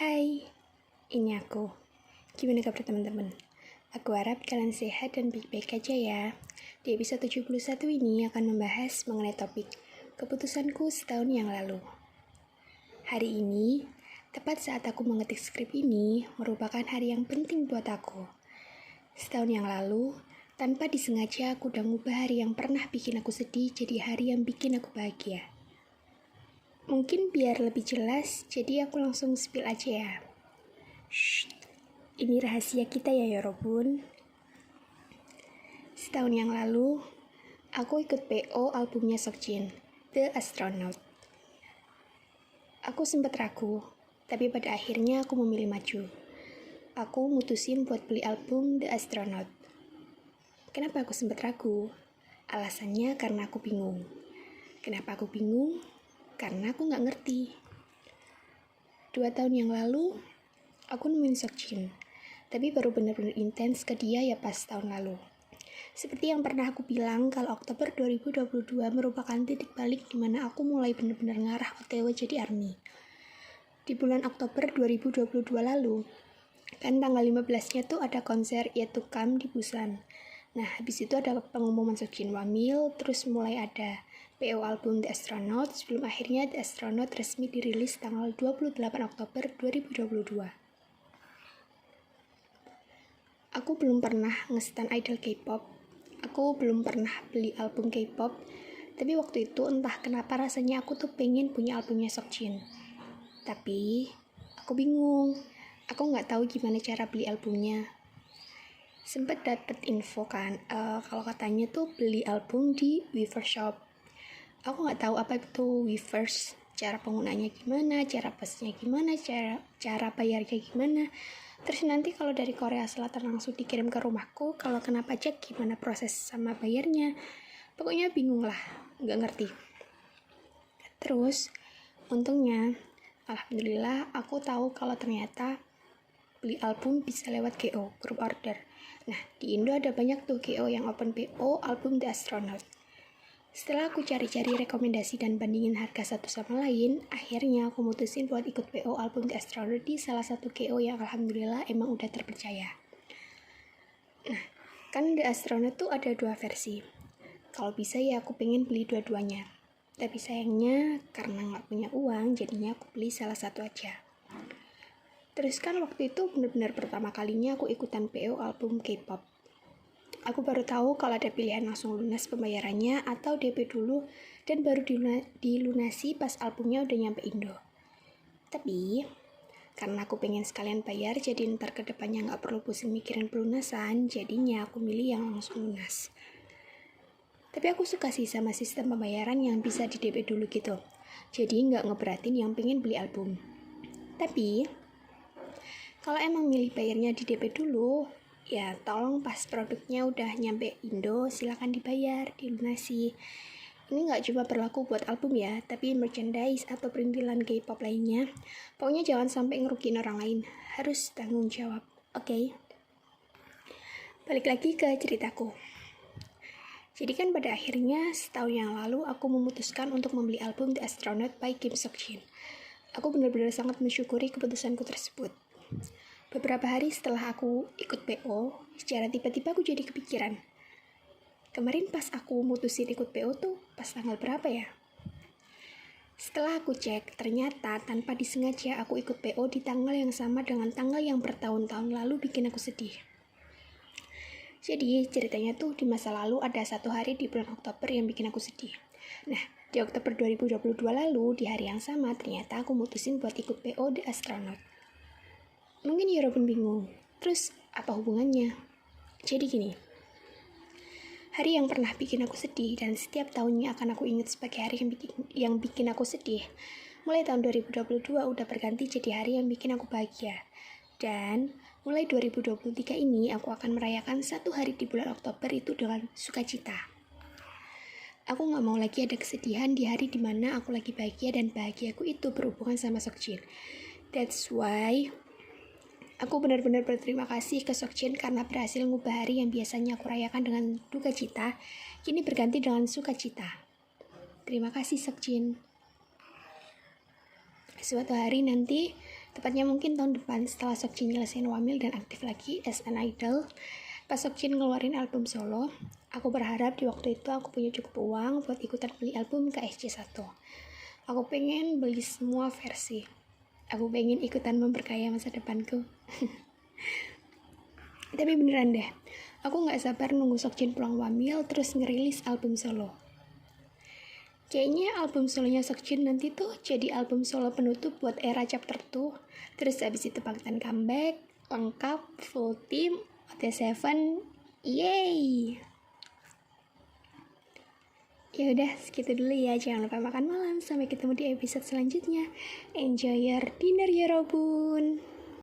Hai, ini aku. Gimana kabar teman-teman? Aku harap kalian sehat dan baik-baik aja ya. Di episode 71 ini akan membahas mengenai topik keputusanku setahun yang lalu. Hari ini, tepat saat aku mengetik skrip ini, merupakan hari yang penting buat aku. Setahun yang lalu, tanpa disengaja aku udah ngubah hari yang pernah bikin aku sedih jadi hari yang bikin aku bahagia. Mungkin biar lebih jelas, jadi aku langsung spill aja ya. Shh, ini rahasia kita ya Yorobun. Setahun yang lalu, aku ikut PO albumnya Seokjin, The Astronaut. Aku sempat ragu, tapi pada akhirnya aku memilih maju. Aku mutusin buat beli album The Astronaut. Kenapa aku sempat ragu? Alasannya karena aku bingung. Kenapa aku bingung? Karena aku nggak ngerti. 2 tahun yang lalu, aku nemuin Seokjin, tapi baru benar-benar intens ke dia ya pas tahun lalu. Seperti yang pernah aku bilang kalau Oktober 2022 merupakan titik balik di mana aku mulai benar-benar ngarah OTW jadi ARMY. Di bulan Oktober 2022 lalu, kan tanggal 15-nya tuh ada konser Yet to Come di Busan. Nah, habis itu ada pengumuman Seokjin Wamil, terus mulai ada PO album The Astronaut, sebelum akhirnya The Astronaut resmi dirilis tanggal 28 Oktober 2022. Aku belum pernah nge-stan idol K-pop, aku belum pernah beli album K-pop, tapi waktu itu entah kenapa rasanya aku tuh pengen punya albumnya Seokjin. Tapi, aku bingung, aku nggak tahu gimana cara beli albumnya. Sempet dapet info kan, kalau katanya tuh beli album di Weverse Shop. Aku nggak tahu apa itu Weverse, cara penggunanya gimana, cara pesnya gimana, cara bayarnya gimana. Terus nanti kalau dari Korea Selatan langsung dikirim ke rumahku, kalau kena pajak gimana proses sama bayarnya. Pokoknya bingung lah, nggak ngerti. Terus, untungnya, alhamdulillah aku tahu kalau ternyata beli album bisa lewat GO, group order. Nah, di Indo ada banyak tuh GO yang open PO album The Astronaut. Setelah aku cari-cari rekomendasi dan bandingin harga satu sama lain, akhirnya aku mutusin buat ikut PO album The Astronaut di salah satu GO yang alhamdulillah emang udah terpercaya. Nah, kan The Astronaut tuh ada 2 versi. Kalau bisa ya aku pengen beli dua-duanya. Tapi sayangnya karena nggak punya uang, jadinya aku beli salah satu aja. Terus kan waktu itu benar-benar pertama kalinya aku ikutan PO album K-pop. Aku baru tahu kalau ada pilihan langsung lunas pembayarannya atau DP dulu dan baru dilunasi pas albumnya udah nyampe Indo. Tapi, karena aku pengen sekalian bayar jadi ntar kedepannya nggak perlu pusing mikirin pelunasan, jadinya aku milih yang langsung lunas. Tapi aku suka sih sama sistem pembayaran yang bisa di DP dulu gitu. Jadi nggak ngeberatin yang pengen beli album. Tapi, kalau emang milih bayarnya di DP dulu, ya tolong pas produknya udah nyampe Indo, silakan dibayar, dilunasi. Ini nggak cuma berlaku buat album ya, tapi merchandise atau perintilan K-pop lainnya. Pokoknya jangan sampai ngerugiin orang lain, harus tanggung jawab, oke? Balik lagi ke ceritaku. Jadi kan pada akhirnya setahun yang lalu aku memutuskan untuk membeli album The Astronaut by Kim Seokjin. Aku benar-benar sangat mensyukuri keputusanku tersebut. Beberapa hari setelah aku ikut PO, secara tiba-tiba aku jadi kepikiran. Kemarin pas aku mutusin ikut PO tuh pas tanggal berapa ya? Setelah aku cek, ternyata tanpa disengaja aku ikut PO di tanggal yang sama dengan tanggal yang bertahun-tahun lalu bikin aku sedih. Jadi ceritanya tuh di masa lalu ada satu hari di bulan Oktober yang bikin aku sedih. Nah, di Oktober 2022 lalu, di hari yang sama ternyata aku mutusin buat ikut PO The Astronaut. Mungkin Yorobun bingung, terus apa hubungannya? Jadi gini, hari yang pernah bikin aku sedih dan setiap tahunnya akan aku ingat sebagai hari yang bikin aku sedih. Mulai tahun 2022 udah berganti jadi hari yang bikin aku bahagia. Dan mulai 2023 ini aku akan merayakan satu hari di bulan Oktober itu dengan sukacita. Aku gak mau lagi ada kesedihan di hari dimana aku lagi bahagia dan bahagiaku itu berhubungan sama Seokjin. That's why aku benar-benar berterima kasih ke Seokjin karena berhasil ngubah hari yang biasanya aku rayakan dengan duka cita, kini berganti dengan sukacita. Terima kasih Seokjin. Suatu hari nanti Tepatnya mungkin tahun depan setelah Seokjin nyelesain Wamil dan aktif lagi as an idol. Pas Seokjin ngeluarin album solo, aku berharap di waktu itu aku punya cukup uang buat ikutan beli album ke SC1. Aku pengen beli semua versi. Aku pengen ikutan memperkaya masa depanku. Tapi beneran deh, aku gak sabar nunggu Seokjin pulang Wamil terus ngerilis album solo. Kayaknya album solonya Seokjin nanti tuh jadi album solo penutup buat era chapter 2. Terus abis itu Bangtan comeback, lengkap, full team, OT7, yeay! Ya udah, segitu dulu ya. Jangan lupa makan malam. Sampai ketemu di episode selanjutnya. Enjoy your dinner ya Robun.